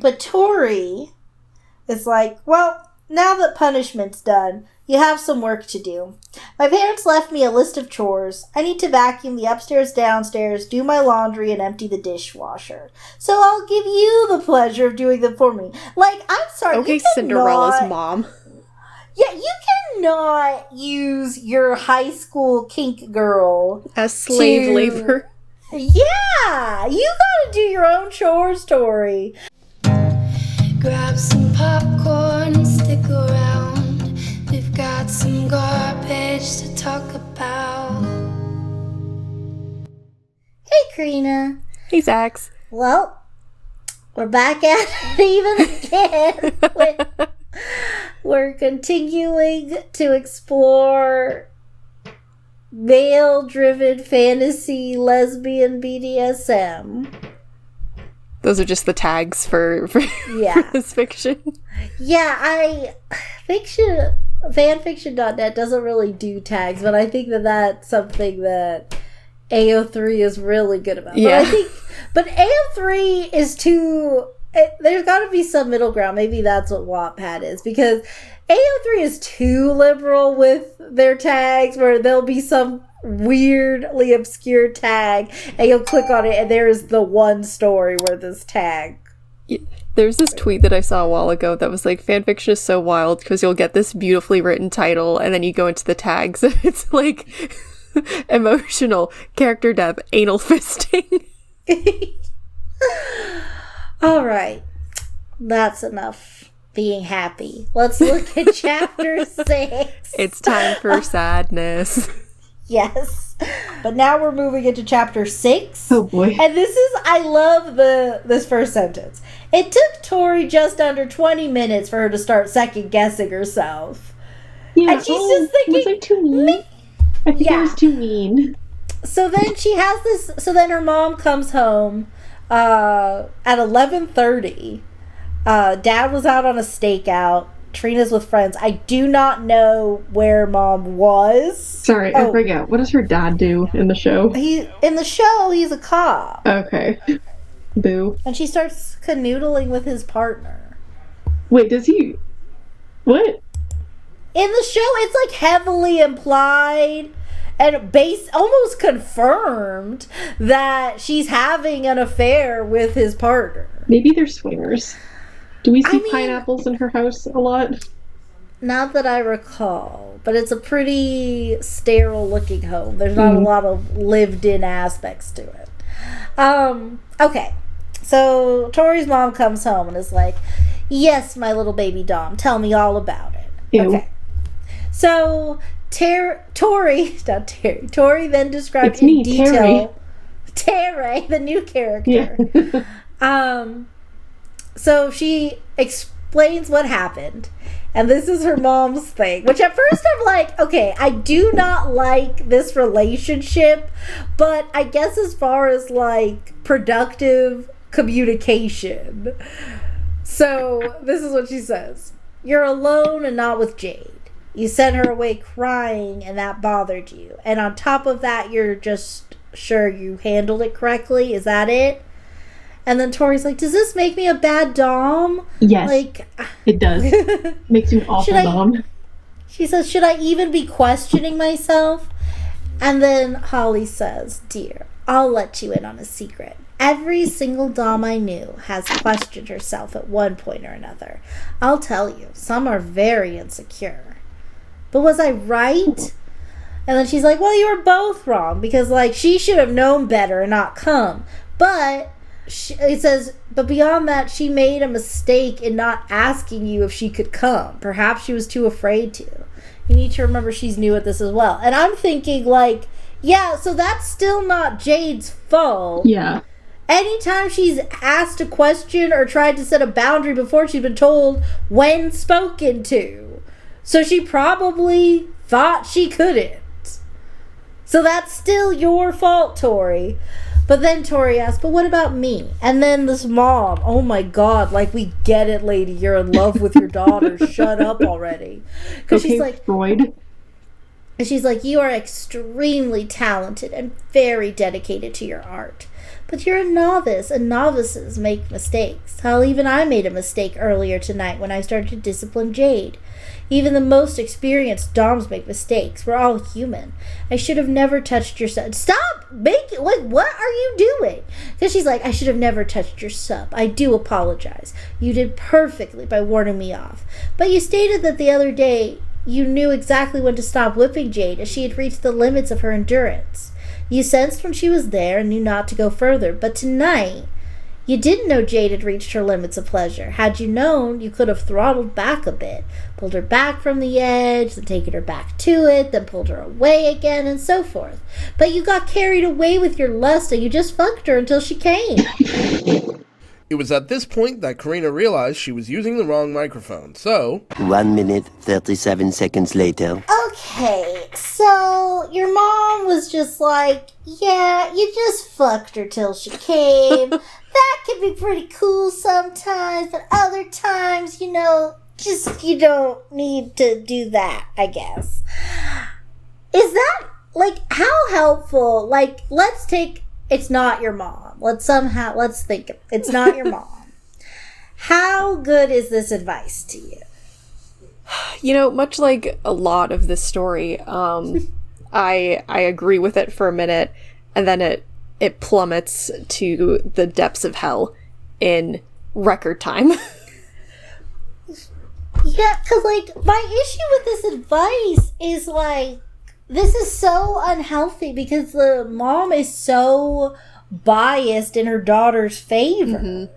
But Tori is like, well, now that punishment's done, you have some work to do. My parents left me a list of chores. I need to vacuum the upstairs, downstairs, do my laundry, and empty the dishwasher. So I'll give you the pleasure of doing them for me. Like, I'm sorry. Okay, Cinderella's mom. Yeah, you cannot use your high school kink girl as slave labor. Yeah, you gotta do your own chores, Tori. Grab some popcorn and stick around. We've got some garbage to talk about. Hey, Karina. Hey, Zax. Well, we're back at it even again. We're continuing to explore male-driven fantasy lesbian BDSM. Those are just the tags for this fiction. Yeah, fanfiction.net doesn't really do tags, but I think that that's something that AO3 is really good about. Yeah. But AO3 is too... there's got to be some middle ground. Maybe that's what Wattpad is, because AO3 is too liberal with their tags, where there'll be some weirdly obscure tag, and you'll click on it, and there's the one story where this tag. There's this tweet that I saw a while ago that was like, fanfiction is so wild because you'll get this beautifully written title, and then you go into the tags, and it's like emotional, character death, anal fisting. All right, that's enough being happy. Let's look at chapter 6. It's time for sadness. Yes, but now we're moving into chapter 6. Oh boy! And I love this first sentence. It took Tori just under 20 minutes for her to start second guessing herself. Yeah, and she's just thinking, was I too mean? I think I was too mean. So then she has this. So then her mom comes home at 11:30. Dad was out on a stakeout. Trina's with friends. I do not know where Mom was. Sorry, I forget. What does her dad do in the show? In the show, he's a cop. Okay. Boo. And she starts canoodling with his partner. Wait, does he... What? In the show, it's like heavily implied and almost confirmed that she's having an affair with his partner. Maybe they're swingers. Do we see pineapples in her house a lot? Not that I recall, but it's a pretty sterile looking home. There's not a lot of lived in aspects to it. Okay. So Tori's mom comes home and is like, yes, my little baby Dom, tell me all about it. Ew. Okay. So Tori then described in detail Terry, the new character. Yeah. So she explains what happened, and this is her mom's thing, which at first I'm like, okay, I do not like this relationship, but I guess as far as like productive communication. So this is what she says. You're alone and not with Jade. You sent her away crying, and that bothered you. And on top of that, you're just sure you handled it correctly. Is that it? And then Tori's like, does this make me a bad Dom? Yes, like, it does. Makes you an awful Dom. She says, should I even be questioning myself? And then Holly says, dear, I'll let you in on a secret. Every single Dom I knew has questioned herself at one point or another. I'll tell you, some are very insecure. But was I right? And then she's like, well, you were both wrong, because like she should have known better and not come. But it says, but beyond that, she made a mistake in not asking you if she could come. Perhaps she was too afraid to. You need to remember she's new at this as well. And I'm thinking like, yeah, so that's still not Jade's fault. Yeah. Anytime she's asked a question or tried to set a boundary before, she's been told when spoken to. So she probably thought she couldn't. So that's still your fault, Tori. But then Tori asks, but what about me? And then this mom, oh my God, like, we get it, lady. You're in love with your daughter. Shut up already. Because she's like, Freud. And she's like, you are extremely talented and very dedicated to your art. But you're a novice, and novices make mistakes. Hell, even I made a mistake earlier tonight when I started to discipline Jade. Even the most experienced doms make mistakes. We're all human. I should have never touched your sub. Stop making, like, what are you doing? Because she's like, I should have never touched your sub. I do apologize. You did perfectly by warning me off. But you stated that the other day you knew exactly when to stop whipping Jade as she had reached the limits of her endurance. You sensed when she was there and knew not to go further. But tonight, you didn't know Jade had reached her limits of pleasure. Had you known, you could have throttled back a bit, pulled her back from the edge, then taken her back to it, then pulled her away again, and so forth. But you got carried away with your lust, and you just fucked her until she came. It was at this point that Karina realized she was using the wrong microphone, so... 1 minute, 37 seconds later. Okay, so your mom was just like, yeah, you just fucked her till she came. That can be pretty cool sometimes, but other times, you know, just you don't need to do that, I guess. Is that, like, how helpful? Like, let's take, it's not your mom. Let's think of it. It's not your mom. How good is this advice to you? You know, much like a lot of this story, I agree with it for a minute, and then it plummets to the depths of hell in record time. Yeah, because, like, my issue with this advice is, like, this is so unhealthy because the mom is so biased in her daughter's favor. Mm-hmm.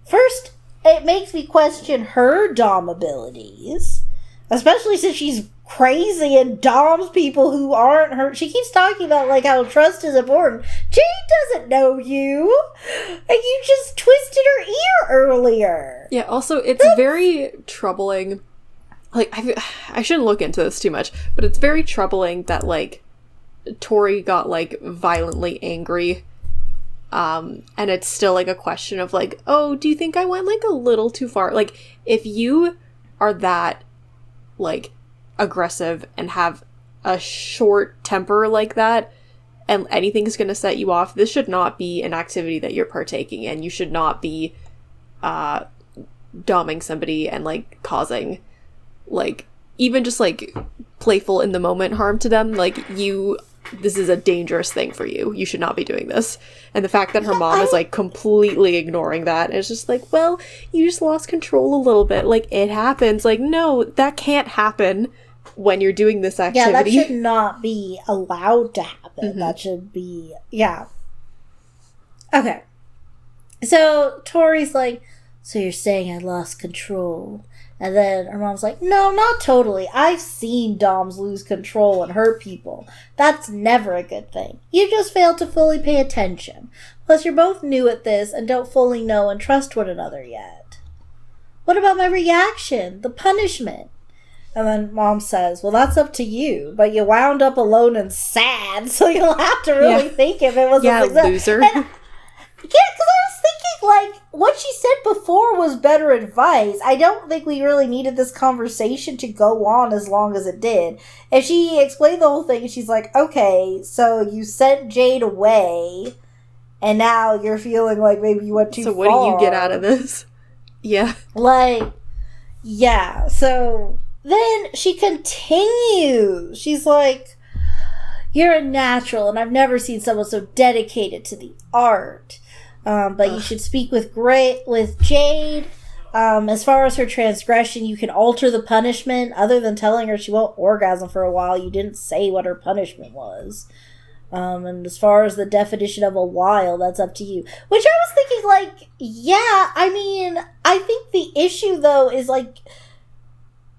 First, it makes me question her dom abilities, especially since she's crazy and doms people who aren't her. She keeps talking about, like, how trust is important. Jade doesn't know you, and you just twisted her ear earlier. Yeah, also, it's very troubling. Like, I shouldn't look into this too much, but it's very troubling that, like, Tori got, like, violently angry. And it's still, like, a question of, like, oh, do you think I went, like, a little too far? Like, if you are that, like, aggressive and have a short temper like that, and anything's gonna set you off, this should not be an activity that you're partaking in. You should not be, doming somebody and, like, causing, like, even just, like, playful in the moment harm to them. Like, this is a dangerous thing for you. You should not be doing this. And the fact that her mom is, like, completely ignoring that, it's just like, well, you just lost control a little bit. Like, it happens. Like, no, that can't happen when you're doing this activity. Yeah, that should not be allowed to happen. Mm-hmm. That should be, yeah. Okay. So, Tori's like, so you're saying I lost control? And then her mom's like, no, not totally. I've seen doms lose control and hurt people. That's never a good thing. You just failed to fully pay attention. Plus, you're both new at this and don't fully know and trust one another yet. What about my reaction? The punishment? And then Mom says, well, that's up to you. But you wound up alone and sad, so you'll have to really think if it was a success. Loser. Yeah, because I was thinking, like, what she said before was better advice. I don't think we really needed this conversation to go on as long as it did. If she explained the whole thing, and she's like, okay, so you sent Jade away, and now you're feeling like maybe you went too far. So what do you get out of this? Yeah. Like, yeah, so then she continues. She's like, you're a natural, and I've never seen someone so dedicated to the art. But you should speak with Jade. As far as her transgression, you can alter the punishment. Other than telling her she won't orgasm for a while, you didn't say what her punishment was. And as far as the definition of a while, that's up to you. Which I was thinking, like, yeah, I mean, I think the issue, though, is, like,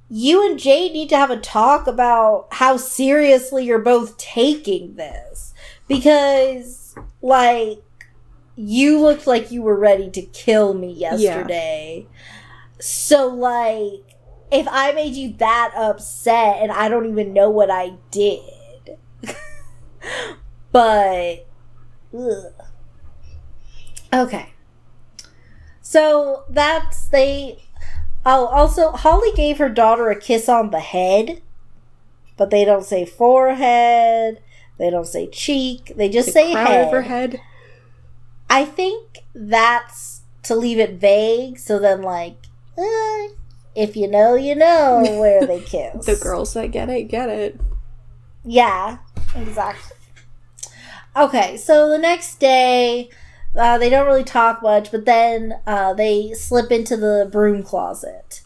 you and Jade need to have a talk about how seriously you're both taking this. Because, like, you looked like you were ready to kill me yesterday. Yeah. So, like, if I made you that upset and I don't even know what I did. But, ugh. Okay. So, also, Holly gave her daughter a kiss on the head. But they don't say forehead. They don't say cheek. They just say head. Of her head. I think that's to leave it vague, so then, like, if you know, you know where they kiss. The girls that get it, get it. Yeah, exactly. Okay, so the next day, they don't really talk much, but then they slip into the broom closet.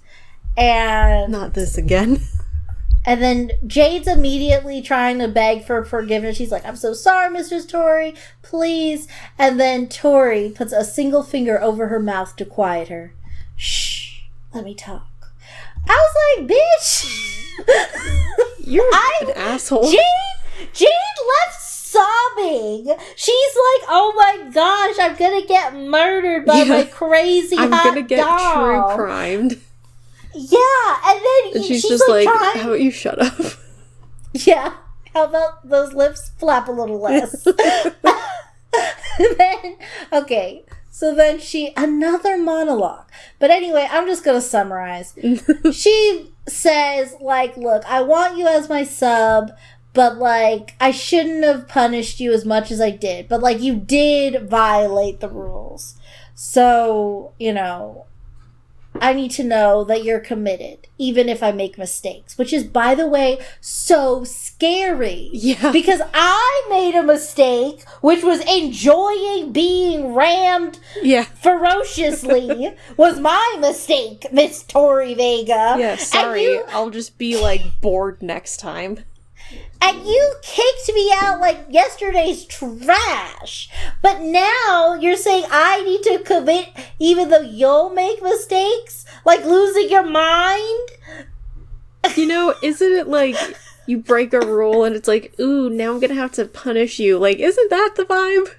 And not this again. And then Jade's immediately trying to beg for forgiveness. She's like, I'm so sorry, Mistress Tori, please. And then Tori puts a single finger over her mouth to quiet her. Shh, let me talk. I was like, bitch. You're an asshole. Jade left sobbing. She's like, oh my gosh, I'm gonna get murdered by my crazy I'm hot gonna get dog. true crimed. Yeah, and then she's just like trying... how about you shut up? Yeah, how about those lips flap a little less? So then another monologue. But anyway, I'm just gonna summarize. She says, like, look, I want you as my sub, but, like, I shouldn't have punished you as much as I did. But, like, you did violate the rules. So, you know, I need to know that you're committed, even if I make mistakes. Which is, by the way, so scary. Yeah. Because I made a mistake, which was enjoying being rammed ferociously, was my mistake, Miss Tori Vega. Yeah, sorry. I'll just be, like, bored next time. And you kicked me out like yesterday's trash. But now you're saying I need to commit even though you'll make mistakes? Like losing your mind? You know, isn't it like you break a rule and it's like, ooh, now I'm gonna have to punish you. Like, isn't that the vibe?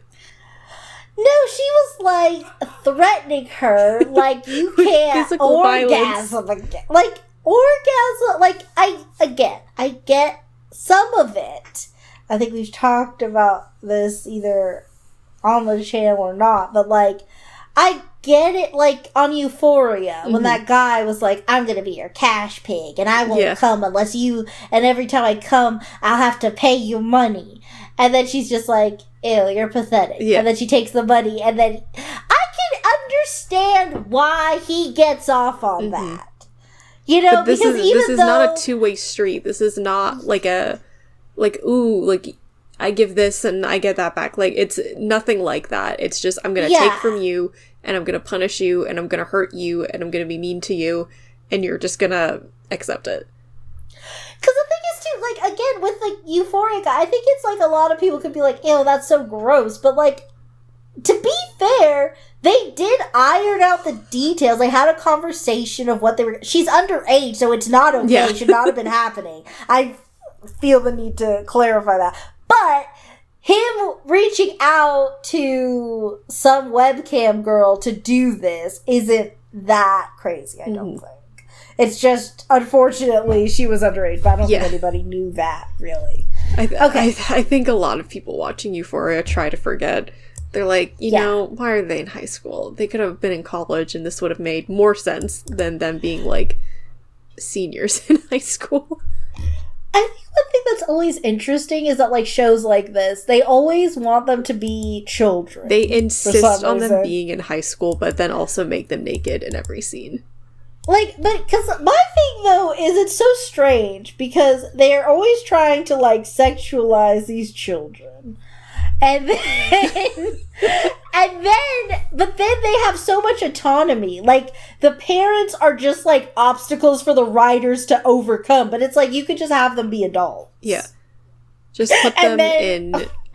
No, she was like threatening her like you can't orgasm again. Like orgasm, like I get some of it. I think we've talked about this either on the channel or not, but like I get it, like on Euphoria when that guy was like, I'm gonna be your cash pig and I won't come unless you, and every time I come I'll have to pay you money, and then she's just like, ew, you're pathetic, and then she takes the money, and then I can understand why he gets off on that. You know, but this because this is not a two-way street. This is not like ooh, like I give this and I get that back. Like, it's nothing like that. It's just, I'm gonna take from you and I'm gonna punish you and I'm gonna hurt you and I'm gonna be mean to you and you're just gonna accept it. Because the thing is too, like, again, with like Euphoria, I think it's like a lot of people could be like, ew, that's so gross, but like, to be fair, they did iron out the details. They had a conversation of what they were... She's underage, so it's not okay. Yeah. It should not have been happening. I feel the need to clarify that. But him reaching out to some webcam girl to do this isn't that crazy, I don't think. It's just, unfortunately, she was underage, but I don't think anybody knew that, really. I think a lot of people watching Euphoria try to forget. They're like, you know, why are they in high school? They could have been in college and this would have made more sense than them being, like, seniors in high school. I think one thing that's always interesting is that, like, shows like this, they always want them to be children. They insist on them being in high school, but then also make them naked in every scene. Like, but, because my thing, though, is it's so strange, because they are always trying to, like, sexualize these children. And then, but then they have so much autonomy. Like, the parents are just, like, obstacles for the writers to overcome. But it's like, you could just have them be adults. Yeah. Just put them in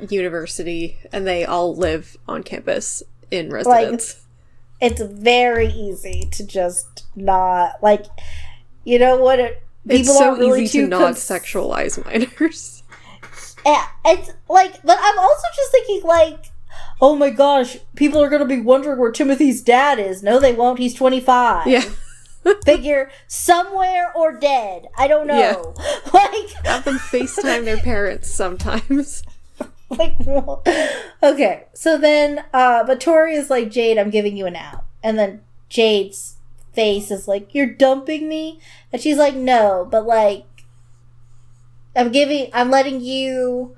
university, and they all live on campus in residence. Like, it's very easy to just not, like, you know what? It's so really easy to not sexualize minors. Yeah, it's like, but I'm also just thinking, like, oh my gosh, people are going to be wondering where Timothy's dad is. No, they won't. He's 25. Yeah. Figure somewhere or dead. I don't know. Yeah. Like, have them FaceTime their parents sometimes. Like, well, okay. So then, but Tori is like, Jade, I'm giving you an out. And then Jade's face is like, you're dumping me? And she's like, no, but like, I'm letting you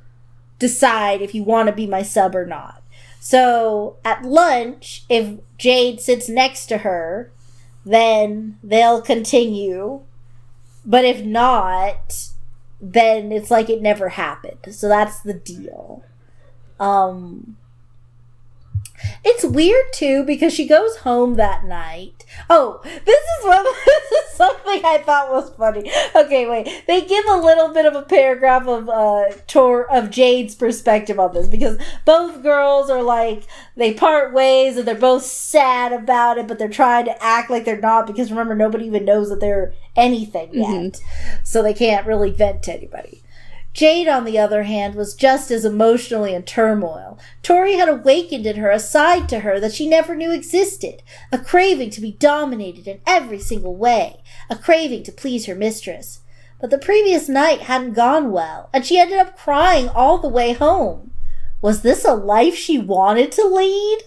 decide if you want to be my sub or not. So at lunch, if Jade sits next to her, then they'll continue. But if not, then it's like it never happened. So that's the deal. It's weird too because she goes home that night. Oh, this is something I thought was funny. Okay, wait. They give a little bit of a paragraph of Jade's perspective on this because both girls are like they part ways and they're both sad about it, but they're trying to act like they're not because remember nobody even knows that they're anything yet, so they can't really vent to anybody. Jade, on the other hand, was just as emotionally in turmoil. Tori had awakened in her a side to her that she never knew existed, a craving to be dominated in every single way, a craving to please her mistress. But the previous night hadn't gone well, and she ended up crying all the way home. Was this a life she wanted to lead?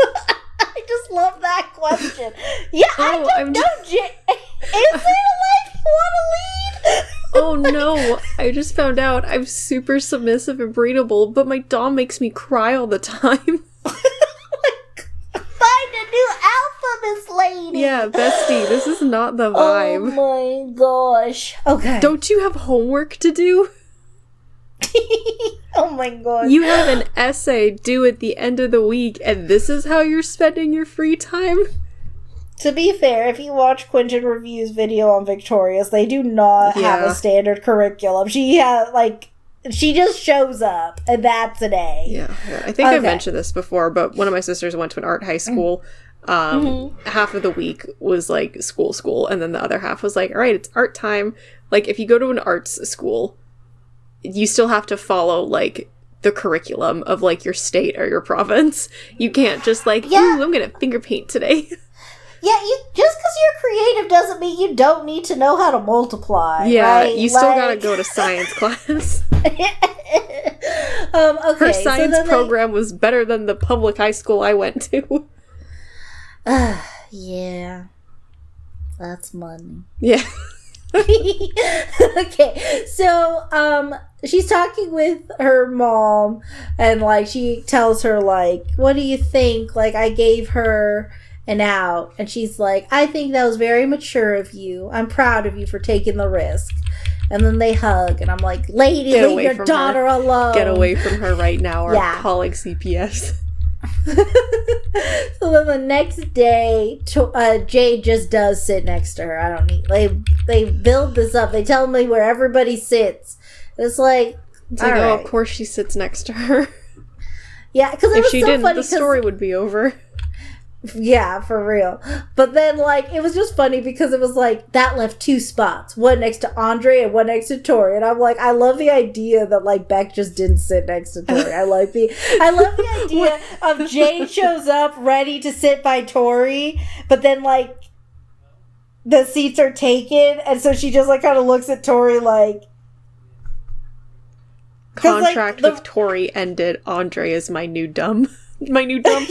I just love that question. Yeah, I don't know, Jade. Is it a life you want to lead? Oh no, I just found out I'm super submissive and breedable, but my dom makes me cry all the time. Find a new alpha, Miss Lady! Yeah, bestie, this is not the vibe. Oh my gosh. Okay. Don't you have homework to do? Oh my god. You have an essay due at the end of the week, and this is how you're spending your free time? To be fair, if you watch Quentin Review's video on Victorious, they do not have a standard curriculum. She just shows up, and that's an A. Yeah. I think I mentioned this before, but one of my sisters went to an art high school. Half of the week was like school, and then the other half was like, all right, it's art time. Like, if you go to an arts school, you still have to follow, like, the curriculum of, like, your state or your province. You can't just, like, ooh, I'm gonna finger paint today. Yeah, just because you're creative doesn't mean you don't need to know how to multiply. Yeah, right? you still gotta go to science class. Okay, her science program was better than the public high school I went to. Yeah. That's money. Yeah. Okay, so, she's talking with her mom, and, like, she tells her, like, what do you think? Like, I gave her an out, and she's like, I think that was very mature of you. I'm proud of you for taking the risk. And then they hug, and I'm like, lady, leave your daughter alone. Get away from her right now, or I'm calling CPS. So then the next day, Jade just does sit next to her. I don't need. They build this up. They tell me where everybody sits. It's like, oh, of course she sits next to her. Yeah, because if she didn't, the story would be over. Yeah, for real. But then, like, it was just funny because it was like, that left two spots. One next to Andre and one next to Tori. And I'm like, I love the idea that, like, Beck just didn't sit next to Tori. I love the idea of Jade shows up ready to sit by Tori, but then, like, the seats are taken, and so she just, like, kind of looks at Tori like... Contract with Tori ended. Andre is my new dumb. My new dumb.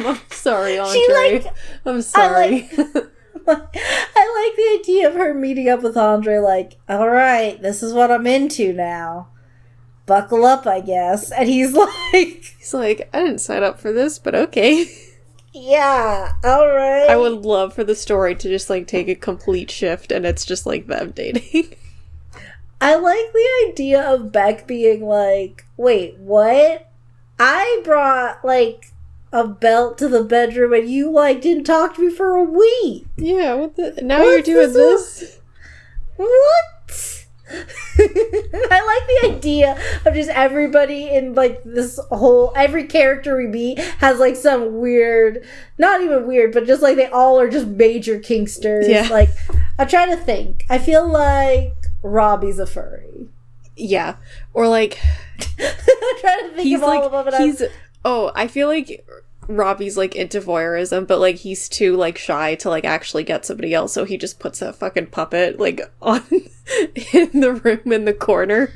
I'm sorry, Andre. I'm sorry. I like the idea of her meeting up with Andre, like, all right, this is what I'm into now. Buckle up, I guess. And he's like, I didn't sign up for this, but okay. Yeah, all right. I would love for the story to just, like, take a complete shift, and it's just, like, them dating. I like the idea of Beck being like, wait, what? I brought, like, a belt to the bedroom and you, like, didn't talk to me for a week. Yeah, now you're doing this? What? I like the idea of just everybody in, like, this whole... Every character we meet has, like, some weird... Not even weird, but just, like, they all are just major kinksters. Yeah. Like, I'm trying to think. I feel like Robbie's a furry. Yeah. Or, like... I'm trying to think of all of them. I feel like Robbie's, like, into voyeurism, but, like, he's too, like, shy to, like, actually get somebody else, so he just puts a fucking puppet, like, on in the room in the corner.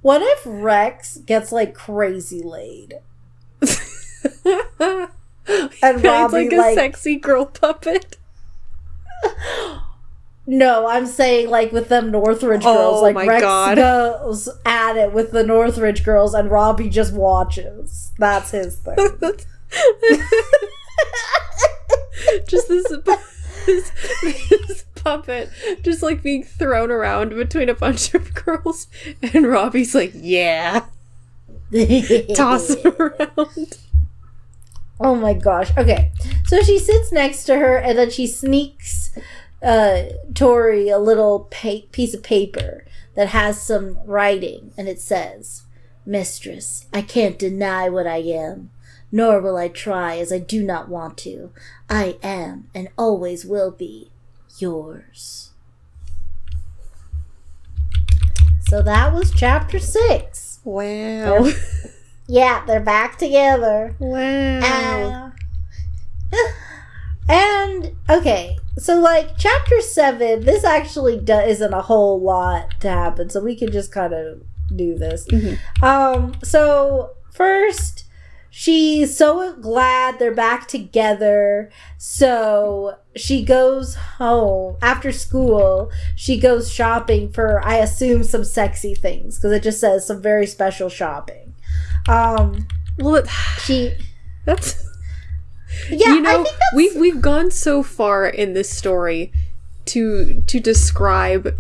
What if Rex gets, like, crazy laid? And Robbie, like, a sexy girl puppet. No, I'm saying like with them Northridge girls. Like my Rex God. goes at it with the Northridge girls and Robbie just watches. That's his thing. Just this puppet just like being thrown around between a bunch of girls, and Robbie's like, yeah. Toss it around. Oh my gosh. Okay. So she sits next to her and then she sneaks Tori a little piece of paper that has some writing, and it says, "Mistress, I can't deny what I am, nor will I try, as I do not want to. I am and always will be yours." So that was chapter 6. Wow. They're back together. Wow. And okay, so like chapter 7, this actually isn't a whole lot to happen, so we can just kind of do this. So first, she's so glad they're back together, so she goes home after school. She goes shopping for, I assume, some sexy things, because it just says some very special shopping. Well, that's yeah, you know, I think that's... we've gone so far in this story to describe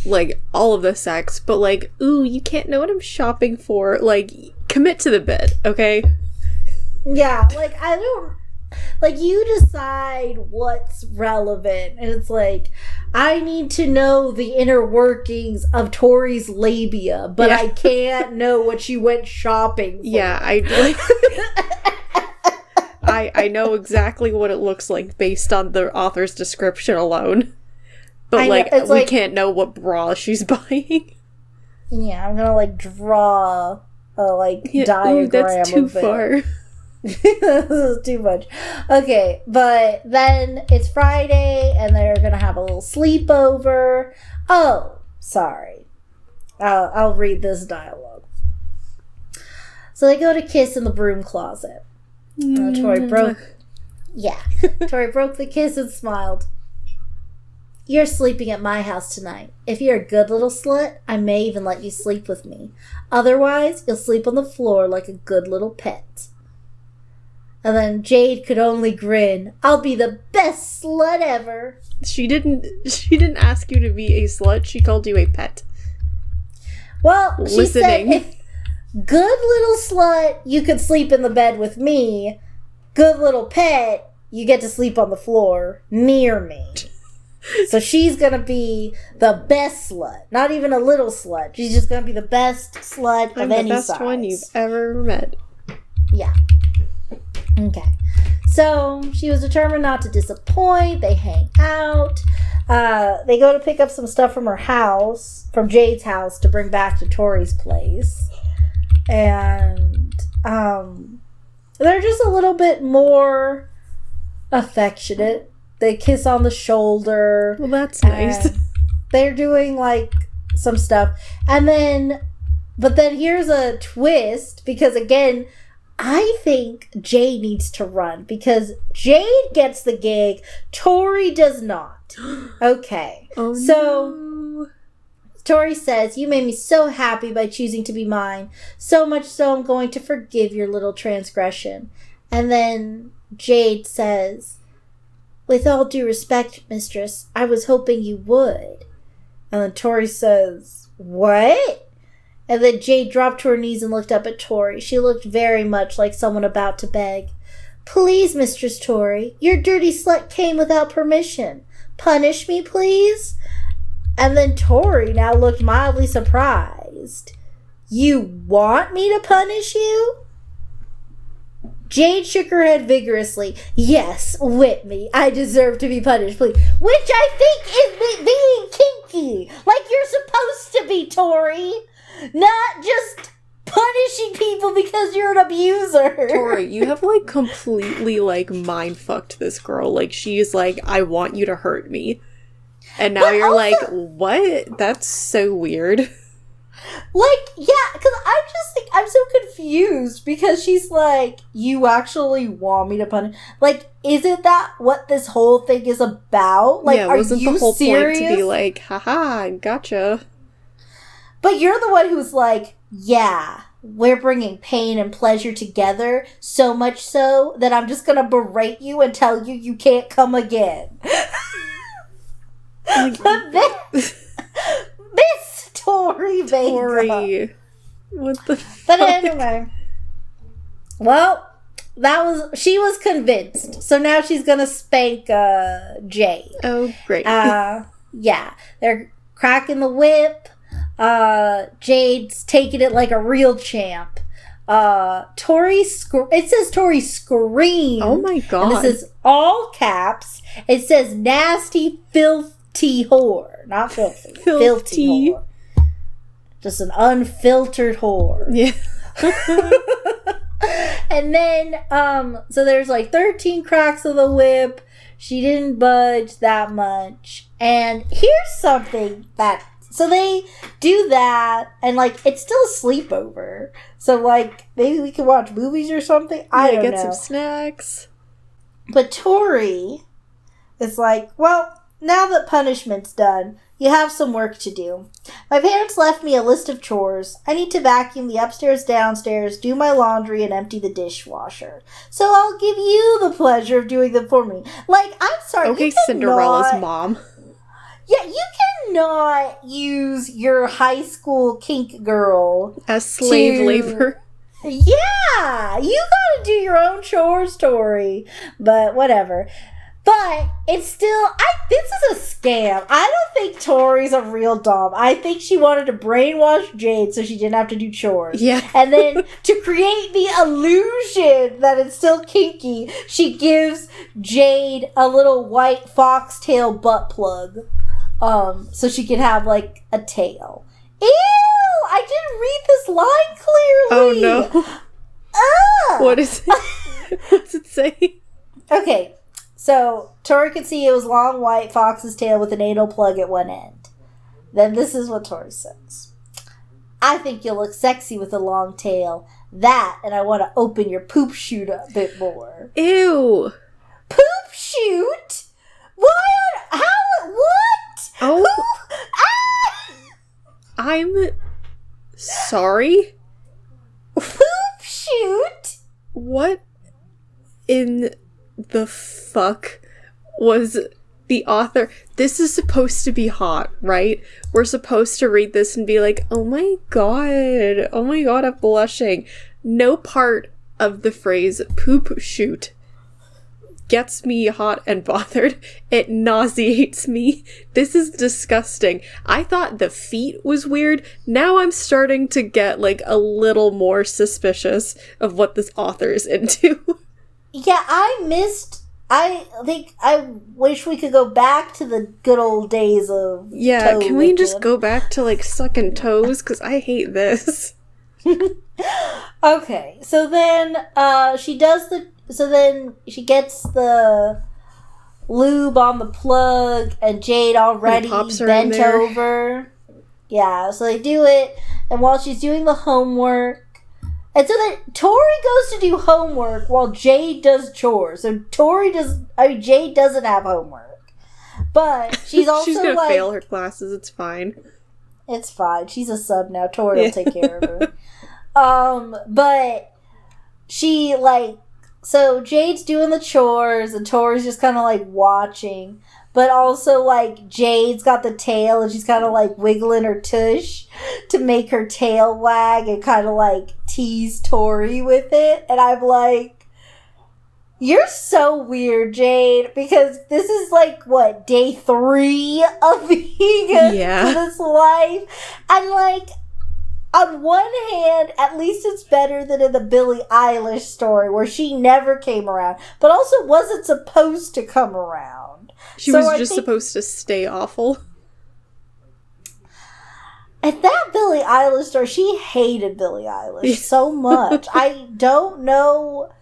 like all of the sex, but like, ooh, you can't know what I'm shopping for. Like, commit to the bit, okay? Yeah, like I don't, like, you decide what's relevant, and it's like, I need to know the inner workings of Tori's labia, but I can't know what she went shopping for. Yeah, I know exactly what it looks like based on the author's description alone. But we can't know what bra she's buying. Yeah, I'm gonna like draw a diagram. Ooh, that's too far. This is too much. Okay, but then it's Friday and they're gonna have a little sleepover. Oh, sorry. I'll read this dialogue. So they go to kiss in the broom closet. Tori broke the kiss and smiled. "You're sleeping at my house tonight. If you're a good little slut, I may even let you sleep with me. Otherwise, you'll sleep on the floor like a good little pet." And then Jade could only grin. "I'll be the best slut ever." She didn't ask you to be a slut. She called you a pet. Well, she said, Listening. if good little slut, you could sleep in the bed with me. Good little pet, you get to sleep on the floor near me. So she's gonna be the best slut. Not even a little slut. She's just gonna be the best slut of any size. The best one you've ever met. Yeah. Okay. So she was determined not to disappoint. They hang out. They go to pick up some stuff from her house, from Jade's house, to bring back to Tori's place. And they're just a little bit more affectionate. They kiss on the shoulder. Well, that's nice. They're doing like some stuff. But then here's a twist, because again, I think Jade needs to run, because Jade gets the gig, Tori does not. Okay. Oh, so no. Tori says, "You made me so happy by choosing to be mine. So much so I'm going to forgive your little transgression." And then Jade says, "With all due respect, mistress, I was hoping you would." And then Tori says, "What?" And then Jade dropped to her knees and looked up at Tori. She looked very much like someone about to beg. "Please, Mistress Tori, your dirty slut came without permission. Punish me, please?" And then Tori now looked mildly surprised. "You want me to punish you?" Jade shook her head vigorously. "Yes, whip me. I deserve to be punished, please." Which I think is being kinky. Like you're supposed to be, Tori. Not just punishing people because you're an abuser. Tori, you have like completely like mind fucked this girl. Like she's like, "I want you to hurt me." And now you're also, like, "What? That's so weird." Like, yeah, because I'm so confused because she's like, you actually want me to punish? Like, isn't that what this whole thing is about? Like, are wasn't you the whole serious? point to be like, haha, gotcha? But you're the one who's like, yeah, we're bringing pain and pleasure together, so much so that I'm just gonna berate you and tell you you can't come again. But this Tori Vega. What the But fuck? anyway. Well, she was convinced. So now she's gonna spank Jade. Oh, great. Yeah. They're cracking the whip. Jade's taking it like a real champ. It says Tori screamed. Oh my god. And this is all caps. It says nasty, filthy whore. Not filthy. Filthy whore. Just an unfiltered whore. Yeah. And then, so there's like 13 cracks of the whip. She didn't budge that much. And here's something so they do that, and like, it's still a sleepover. So like, maybe we can watch movies or something. I don't know. Get some snacks. But Tori is like, well, now that punishment's done, you have some work to do. My parents left me a list of chores. I need to vacuum the upstairs, downstairs, do my laundry, and empty the dishwasher. So I'll give you the pleasure of doing them for me. Like, I'm sorry. Okay, Cinderella's mom. Yeah, you cannot use your high school kink girl as slave labor. Yeah, you gotta do your own chores, Tori. But whatever. But it's still, this is a scam. I don't think Tori's a real dom. I think she wanted to brainwash Jade so she didn't have to do chores. Yeah. And then to create the illusion that it's still kinky, she gives Jade a little white foxtail butt plug. So she can have like a tail. Ew! I didn't read this line clearly. Oh no. What is it? What's it say? Okay. So, Tori could see it was long white fox's tail with an anal plug at one end. Then this is what Tori says. I think you'll look sexy with a long tail. That, and I want to open your poop chute a bit more. Ew. Poop chute? What? How? What? Oh. Ah! I'm sorry? Poop chute? What in the fuck was the author? This is supposed to be hot, right? We're supposed to read this and be like, oh my god, I'm blushing. No part of the phrase poop shoot gets me hot and bothered. It nauseates me. This is disgusting. I thought the feet was weird. Now I'm starting to get like a little more suspicious of what this author is into. Yeah, I wish we could go back to the good old days of yeah, can we just go back to like sucking toes? Because I hate this. Okay, so then she gets the lube on the plug, and Jade already bent over. Yeah, so they do it, and while she's doing the homework, and so then Tori goes to do homework while Jade does chores. So Jade doesn't have homework. But she's also she's gonna fail her classes, it's fine. It's fine. She's a sub now. Tori will take care of her. But she so Jade's doing the chores and Tori's just kind of like watching. But also, like, Jade's got the tail and she's kind of, like, wiggling her tush to make her tail wag and kind of, like, tease Tori with it. And I'm like, you're so weird, Jade, because this is, like, what, day 3 of being in this life? And, like, on one hand, at least it's better than in the Billie Eilish story where she never came around, but also wasn't supposed to come around. She was just supposed to stay awful. At that Billie Eilish story, she hated Billie Eilish so much. I don't know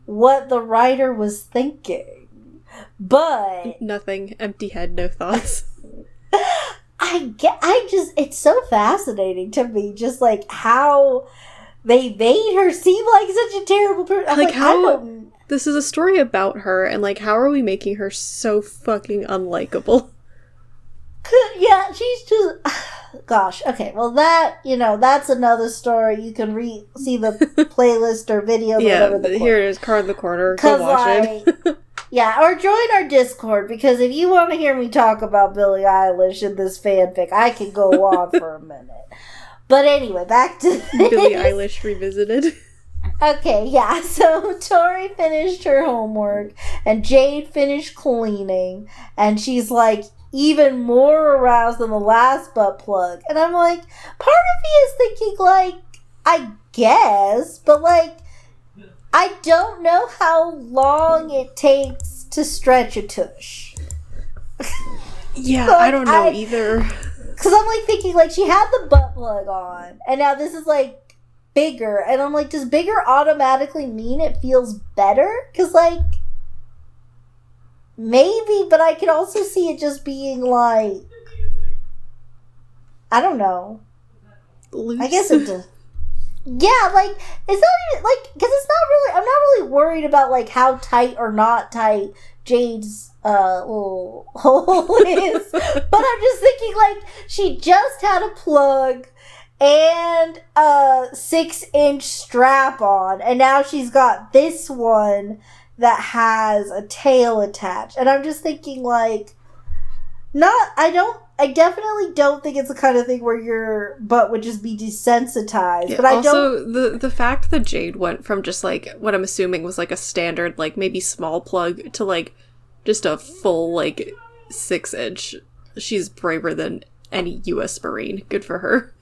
what the writer was thinking, but... Nothing. Empty head, no thoughts. I it's so fascinating to me, just like how they made her seem like such a terrible person. Like how this is a story about her, and like how are we making her so fucking unlikable? Yeah, she's just, gosh, okay, well that's another story. You can see the playlist or video. Yeah, here it is, card in the corner. Go watch it. Yeah, or join our Discord, because if you want to hear me talk about Billie Eilish in this fanfic, I can go on for a minute. But anyway, back to this. Billie Eilish Revisited. Okay, yeah, so Tori finished her homework, and Jade finished cleaning, and she's like even more aroused than the last butt plug. And I'm like, part of me is thinking, like, I guess, but like, I don't know how long it takes to stretch a tush. Yeah, like, I don't know either. Because I'm like thinking, like, she had the butt plug on, and now this is like bigger, and I'm like, does bigger automatically mean it feels better? Because, like, maybe, but I could also see it just being like, I don't know. Loose. I guess it does. Yeah, like, it's not even, like, because it's not really, I'm not really worried about, like, how tight or not tight Jade's little hole is. But I'm just thinking, like, she just had a plug and a 6-inch strap on, and now she's got this one that has a tail attached. And I'm just thinking, like, I definitely don't think it's the kind of thing where your butt would just be desensitized. Yeah, but I also, don't. The fact that Jade went from just like what I'm assuming was like a standard, like maybe small plug, to like just a full like 6-inch. She's braver than any U.S. Marine. Good for her.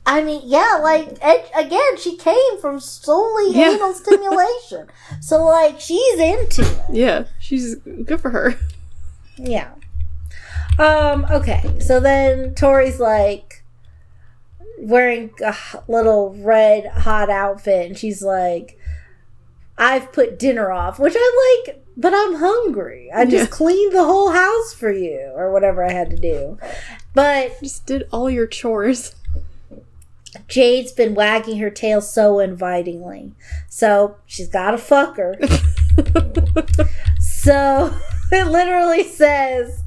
I mean, yeah, like, again, she came from solely anal stimulation. So, like, she's into it. Yeah, she's good for her. Yeah. Okay, so then Tori's like wearing a little red hot outfit, and she's like, I've put dinner off, which I'm like, but I'm hungry. I just cleaned the whole house for you, or whatever I had to do. But just did all your chores. Jade's been wagging her tail so invitingly, so she's gotta fuck her. So it literally says,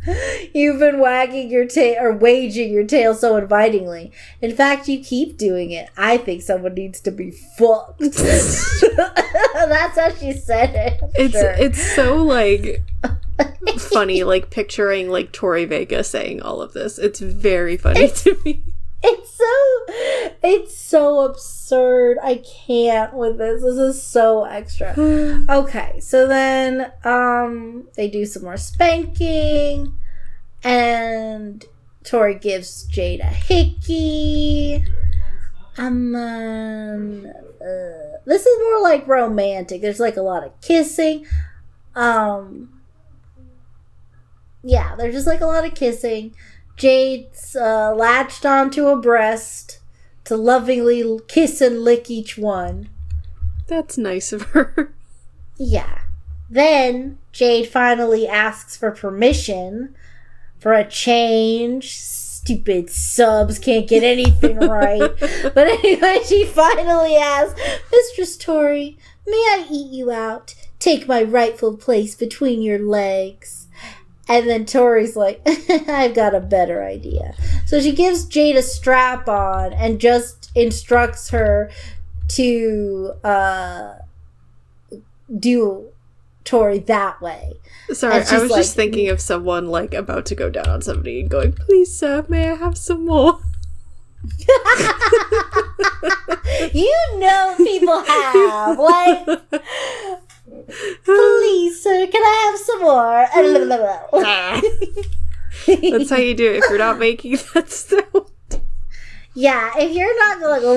you've been wagging your tail or waging your tail so invitingly. In fact, you keep doing it. I think someone needs to be fucked. That's how she said it. It's so like funny, like picturing like Tori Vega saying all of this. It's very funny to me. It's so absurd. I can't with this. This is so extra. Okay, so then they do some more spanking, and Tori gives Jade a hickey. This is more like romantic. There's like a lot of kissing. Yeah, there's just like a lot of kissing. Jade's latched onto a breast to lovingly kiss and lick each one. That's nice of her. Yeah. Then Jade finally asks for permission for a change. Stupid subs can't get anything right. But anyway, she finally asks, Mistress Tori, may I eat you out? Take my rightful place between your legs. And then Tori's like, I've got a better idea. So she gives Jade a strap on and just instructs her to do Tori that way. Sorry, I was just thinking of someone like about to go down on somebody and going, please sir, may I have some more? You know people have, like... Please, sir, can I have some more? That's how you do it if you're not making that sound. Yeah, if you're not like, how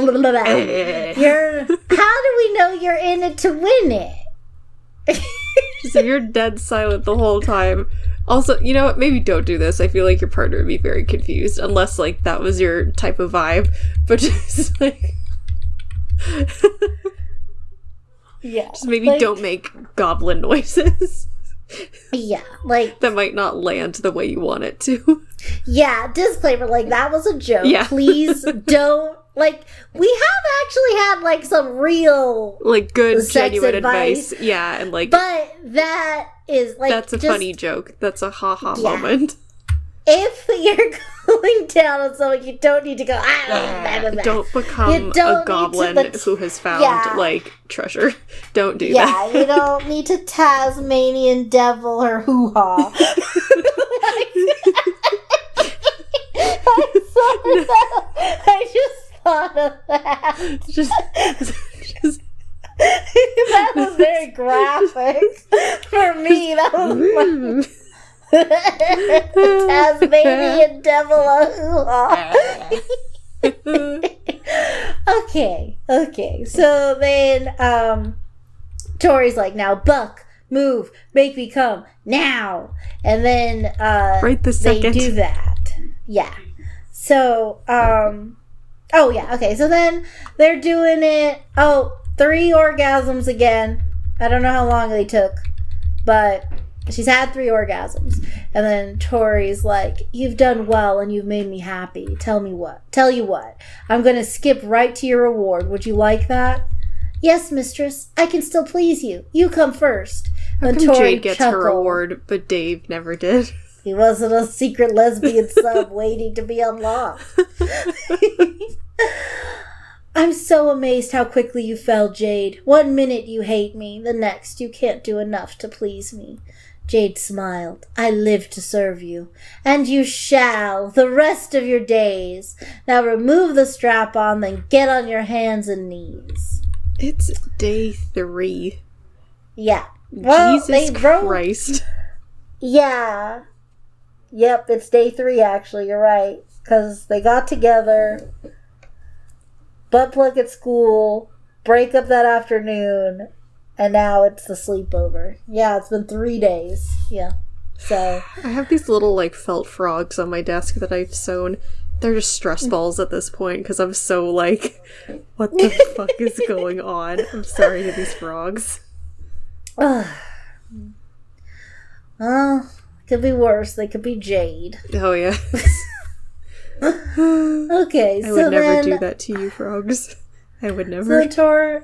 do we know you're in it to win it? So you're dead silent the whole time. Also, you know what? Maybe don't do this. I feel like your partner would be very confused, unless like that was your type of vibe. But just like. Yeah. Just maybe like, don't make goblin noises. Yeah, like... that might not land the way you want it to. Yeah, disclaimer, like, that was a joke. Yeah. Please don't, like, we have actually had, like, some real, like, good, sex genuine advice. Yeah, and, like... But that is, like... That's a funny joke. That's a ha-ha moment. If you're going down on someone, you don't need to go, Don't become a goblin who has found, like, treasure. Don't do that. Yeah, you don't need to Tasmanian devil or hoo-ha. I just thought of that. Just that was very graphic for me. That was Tasmanian devil Okay. So then Tori's like, now Buck, move, make me come now. And then right this second. They do that. Yeah. So oh yeah, okay. So then they're doing it. 3 orgasms again. I don't know how long they took, but she's had 3 orgasms. And then Tori's like, you've done well and you've made me happy. Tell you what. I'm going to skip right to your reward. Would you like that? Yes, mistress. I can still please you. You come first. How come Jade gets her reward, but Dave never did? He wasn't a secret lesbian sub waiting to be unlocked. I'm so amazed how quickly you fell, Jade. 1 minute you hate me, the next you can't do enough to please me. Jade smiled. I live to serve you. And you shall, the rest of your days. Now remove the strap-on, then get on your hands and knees. It's day 3. Yeah. Well, Jesus Christ. Yeah. Yep, it's day 3, actually. You're right. Because they got together, butt plug at school, break up that afternoon, and now it's the sleepover. Yeah, it's been 3 days. Yeah. So I have these little, like, felt frogs on my desk that I've sewn. They're just stress balls at this point because I'm so, like, what the fuck is going on? I'm sorry to these frogs. Could be worse. They could be Jade. Oh, yeah. Okay, I would never do that to you, frogs. I would never. So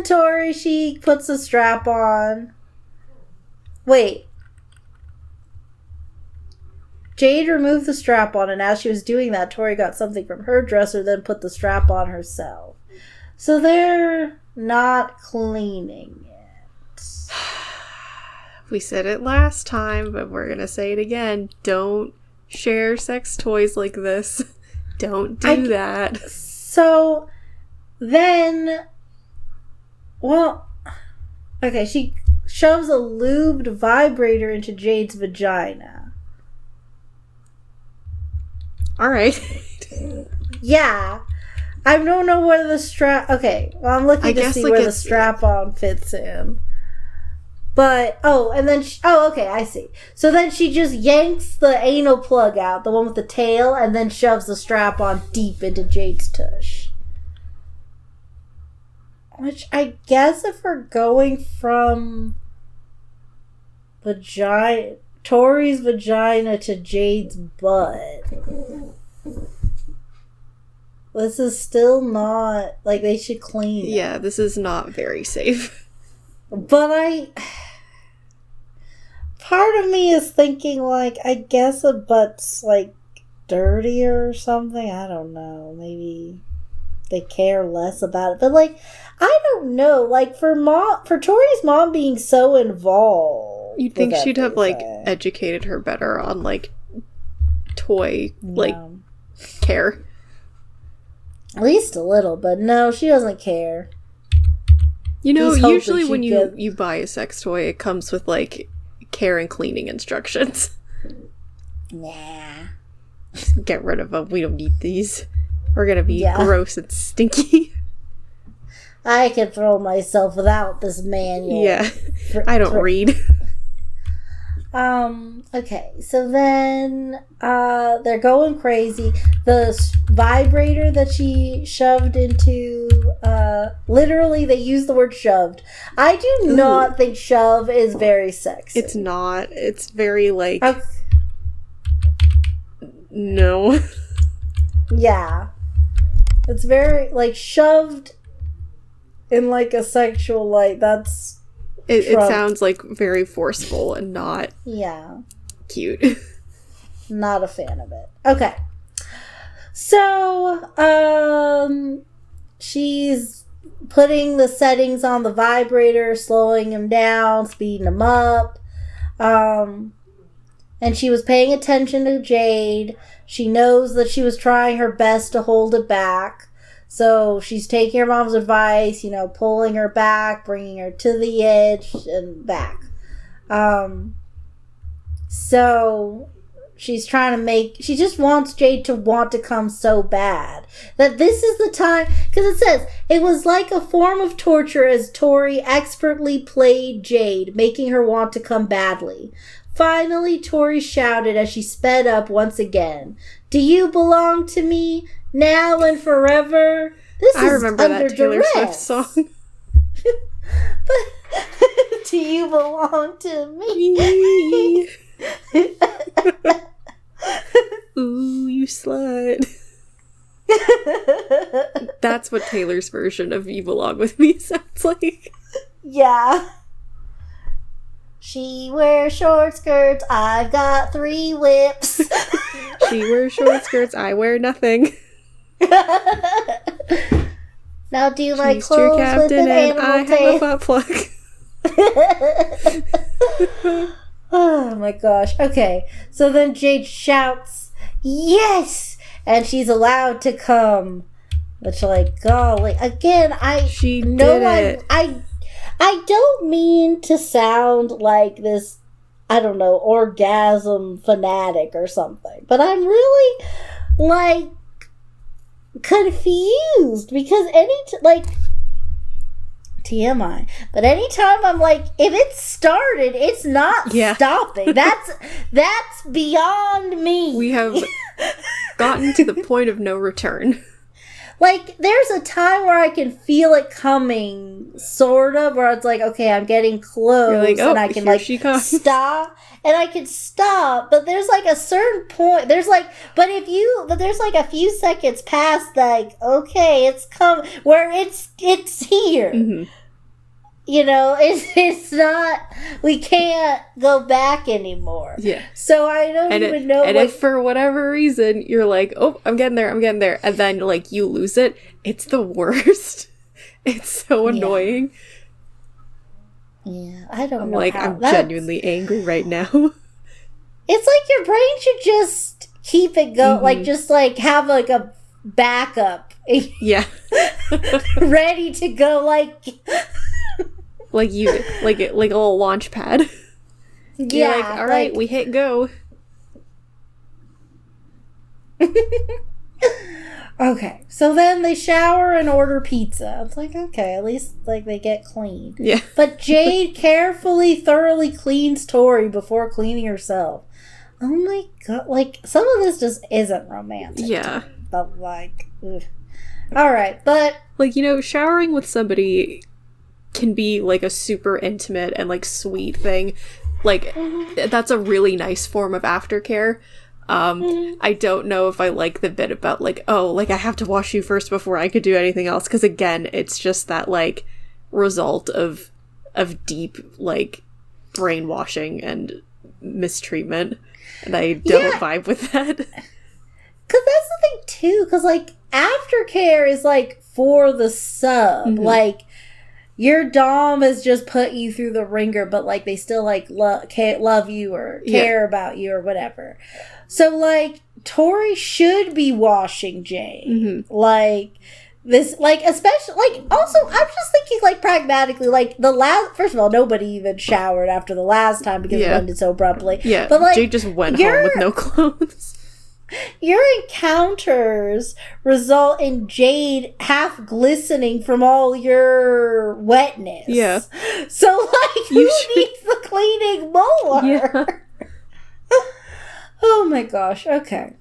Tori, she puts a strap on. Wait. Jade removed the strap on, and as she was doing that, Tori got something from her dresser, then put the strap on herself. So they're not cleaning it. We said it last time, but we're gonna say it again. Don't share sex toys like this. Don't do that. So then, well, okay, she shoves a lubed vibrator into Jade's vagina. All right. Yeah. I don't know where the strap... Okay, well, I'm looking to see where the strap-on fits in. But, and then... okay, I see. So then she just yanks the anal plug out, the one with the tail, and then shoves the strap-on deep into Jade's tush. Which, I guess if we're going from... Tori's vagina to Jade's butt... This is still not... Like, they should clean it. Yeah, this is not very safe. But part of me is thinking, like, I guess a butt's, like, dirtier or something. I don't know. Maybe they care less about it. But, like, I don't know. Like, for Tori's mom being so involved... You'd think she'd have, like, educated her better on, like, toy, like, care. At least a little, but no, she doesn't care. You know, usually when you buy a sex toy, it comes with, like, care and cleaning instructions. Nah. Just get rid of them. We don't need these. We're gonna be gross and stinky. I can throw myself without this manual. Yeah. I don't read. Okay, so then, they're going crazy. The vibrator that she shoved into, literally, they use the word shoved. I do not think shove is very sexy. It's not. It's very, like, No. Yeah. It's very, like, shoved in, like, a sexual light. That's It sounds, like, very forceful and not cute. Not a fan of it. Okay. So, she's putting the settings on the vibrator, slowing him down, speeding him up. And she was paying attention to Jade. She knows that she was trying her best to hold it back. So she's taking her mom's advice, you know, pulling her back, bringing her to the edge and back. So she's trying to she just wants Jade to want to come so bad. That this is the time, because it says, it was like a form of torture as Tori expertly played Jade, making her want to come badly. Finally, Tori shouted as she sped up once again. Do you belong to me now and forever? I remember that Taylor Swift song. But do you belong to me? Ooh, you slut. That's what Taylor's version of You Belong With Me sounds like. Yeah. She wears short skirts, I've got 3 whips. She wears short skirts, I wear nothing. Now do you like clothes with an animal I tail? have a butt plug. Oh my gosh. Okay. So then Jade shouts, yes! And she's allowed to come. Which, like, golly. Again, She did it. I don't mean to sound like this, I don't know, orgasm fanatic or something. But I'm really, like, confused. Because TMI. But anytime I'm like, if it started, it's not stopping. That's beyond me. We have gotten to the point of no return. Like, there's a time where I can feel it coming, sort of, where it's like, okay, I'm getting close, like, oh, and I can, here like, she comes. stop, and I can stop, but there's, like, a certain point, there's, like, but there's, like, a few seconds past, like, okay, it's where it's here. Mm-hmm. You know, it's not, we can't go back anymore. Yeah. So I don't even know. And if for whatever reason you're like, oh, I'm getting there, and then, like, you lose it, it's the worst. It's so annoying. Yeah, I don't know. Like, I'm genuinely angry right now. It's like your brain should just keep it going, like, just, like, have, like, a backup. Yeah. Ready to go, like... like a little launch pad. Yeah. You're like, all right, we hit go. Okay, so then they shower and order pizza. It's like, okay, at least, like, they get clean. Yeah. But Jade thoroughly cleans Tori before cleaning herself. Oh my god, like, some of this just isn't romantic. Yeah. But, like, ugh. All right, but... Like, you know, showering with somebody can be, like, a super intimate and, like, sweet thing. Like, that's a really nice form of aftercare. I don't know if I like the bit about, like, oh, like, I have to wash you first before I could do anything else. Because, again, it's just that, like, result of deep, like, brainwashing and mistreatment. And I don't vibe with that. Because that's the thing, too. Because, like, aftercare is, like, for the sub. Like, your dom has just put you through the ringer, but, like, they still, like, love you or care about you or whatever. So, like, Tori should be washing Jade. Like, this, like, especially, like, also, I'm just thinking, like, pragmatically, like, first of all, nobody even showered after the last time because it ended so abruptly. Yeah, but, like, Jade just went home with no clothes. Your encounters result in Jade half glistening from all your wetness. Yeah. So, like, who needs the cleaning more? Yeah. Oh my gosh, okay.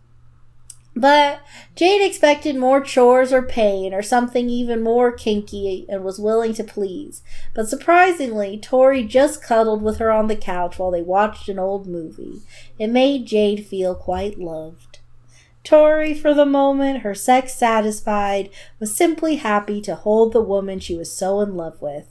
But Jade expected more chores or pain or something even more kinky and was willing to please. But surprisingly, Tori just cuddled with her on the couch while they watched an old movie. It made Jade feel quite loved. Tori, for the moment, her sex satisfied, was simply happy to hold the woman she was so in love with.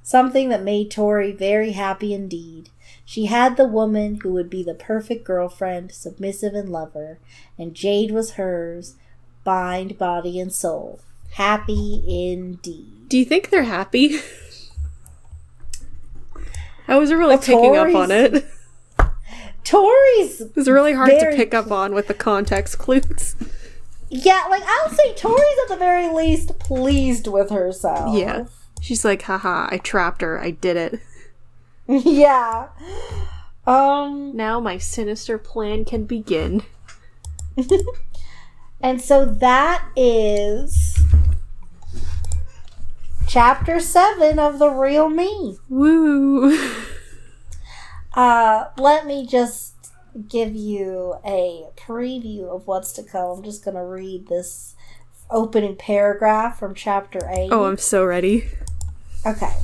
Something that made Tori very happy indeed. She had the woman who would be the perfect girlfriend, submissive and lover, and Jade was hers, mind, body, and soul. Happy indeed. Do you think they're happy? I was really picking up on it. Tori's It was really hard to pick up on with the context clues. Yeah, like, I'll say Tori's at the very least pleased with herself. Yeah. She's like, haha, I trapped her. I did it. Yeah. Now my sinister plan can begin. And so that is chapter 7 of The Real Me. Woo! Let me just give you a preview of what's to come. I'm just going to read this opening paragraph from chapter 8. Oh, I'm so ready. Okay.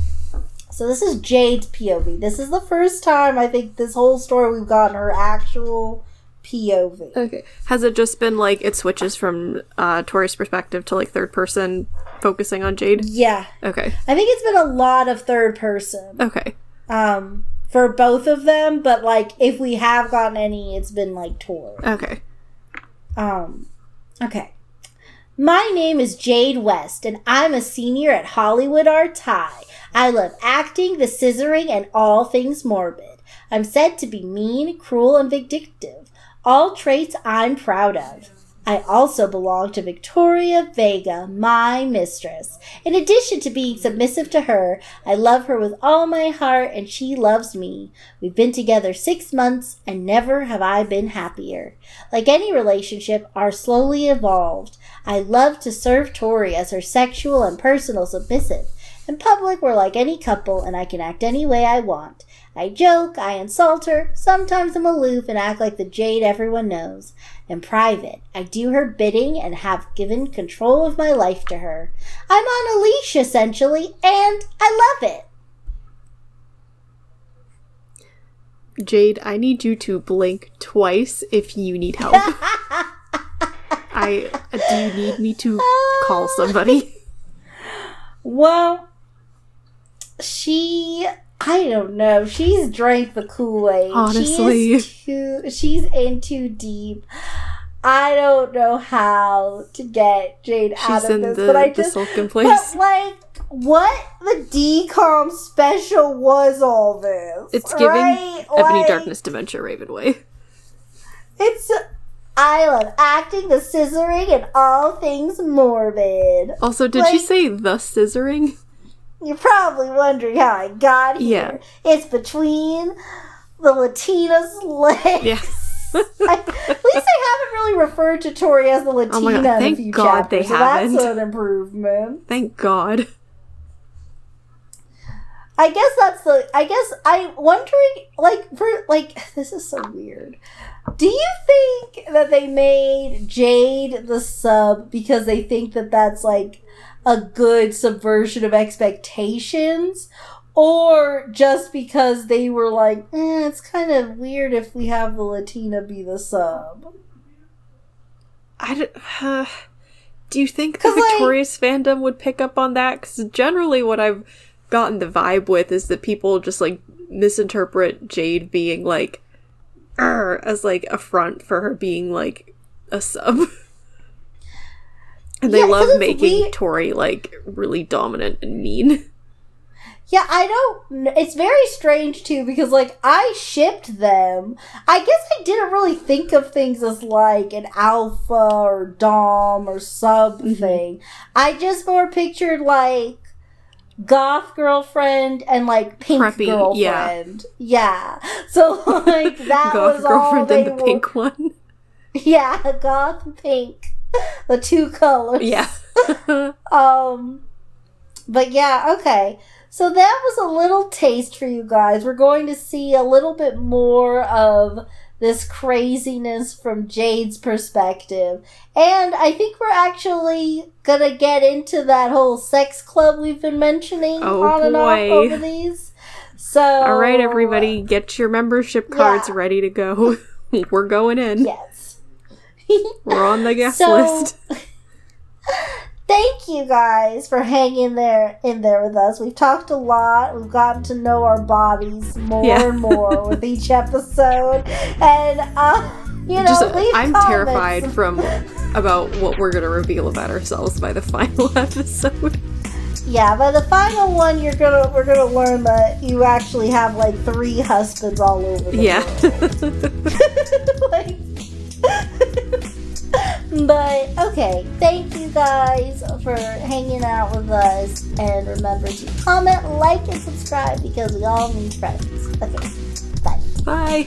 So this is Jade's POV. This is the first time, I think, this whole story we've gotten her actual POV. Okay. Has it just been, like, it switches from Tori's perspective to, like, third person focusing on Jade? Yeah. Okay. I think it's been a lot of third person. Okay. For both of them, but, like, if we have gotten any, it's been, like, Tori. Okay. Okay. My name is Jade West, and I'm a senior at Hollywood Arts High. I love acting, the scissoring, and all things morbid. I'm said to be mean, cruel, and vindictive. All traits I'm proud of. I also belong to Victoria Vega, my mistress. In addition to being submissive to her, I love her with all my heart and she loves me. We've been together 6 months and never have I been happier. Like any relationship, ours slowly evolved. I love to serve Tori as her sexual and personal submissive. In public, we're like any couple and I can act any way I want. I joke, I insult her, sometimes I'm aloof and act like the Jade everyone knows. In private, I do her bidding and have given control of my life to her. I'm on a leash, essentially, and I love it. Jade, I need you to blink twice if you need help. Do you need me to call somebody? Well, I don't know. She's drank the Kool-Aid. Honestly. She's in too deep. I don't know how to get Jade out of this. But I just, the sulken place. But, like, what the DCOM special was all this? It's giving right? Ebony like, Darkness Dementia Ravenway. It's... I love acting, the scissoring, and all things morbid. Also, did you say the scissoring? You're probably wondering how I got here. Yeah. It's between the Latina's legs. Yeah. At least I haven't really referred to Tori as the Latina in a few chapters. They so haven't. That's an improvement. Thank God. I guess I'm wondering, this is so weird. Do you think that they made Jade the sub because they think that that's, like, a good subversion of expectations? Or just because they were like, it's kind of weird if we have the Latina be the sub? Do you think the Victorious fandom would pick up on that? Because generally what I've gotten the vibe with is that people just, like, misinterpret Jade being, like, as, like, a front for her being, like, a sub. And they love making Tori, like, really dominant and mean. Yeah, it's very strange, too, because, like, I shipped them. I guess I didn't really think of things as, like, an alpha or dom or sub thing. I just more pictured, like, goth girlfriend and, like, pink preppy, girlfriend. Yeah. So, like, that goth was girlfriend all they and the pink one. Yeah, goth and pink. The two colors. Yeah. But yeah, okay. So that was a little taste for you guys. We're going to see a little bit more of this craziness from Jade's perspective. And I think we're actually gonna get into that whole sex club we've been mentioning on and off over these. So alright, everybody, get your membership cards ready to go. We're going in. Yes. We're on the guest list. Thank you guys for hanging in there with us. We've talked a lot. We've gotten to know our bodies more and more with each episode. And I'm terrified about what we're gonna reveal about ourselves by the final episode. Yeah, by the final one, we're gonna learn that you actually have like 3 husbands all over the world. But okay, thank you guys for hanging out with us, and remember to comment, like, and subscribe because we all need friends. Okay, bye. Bye.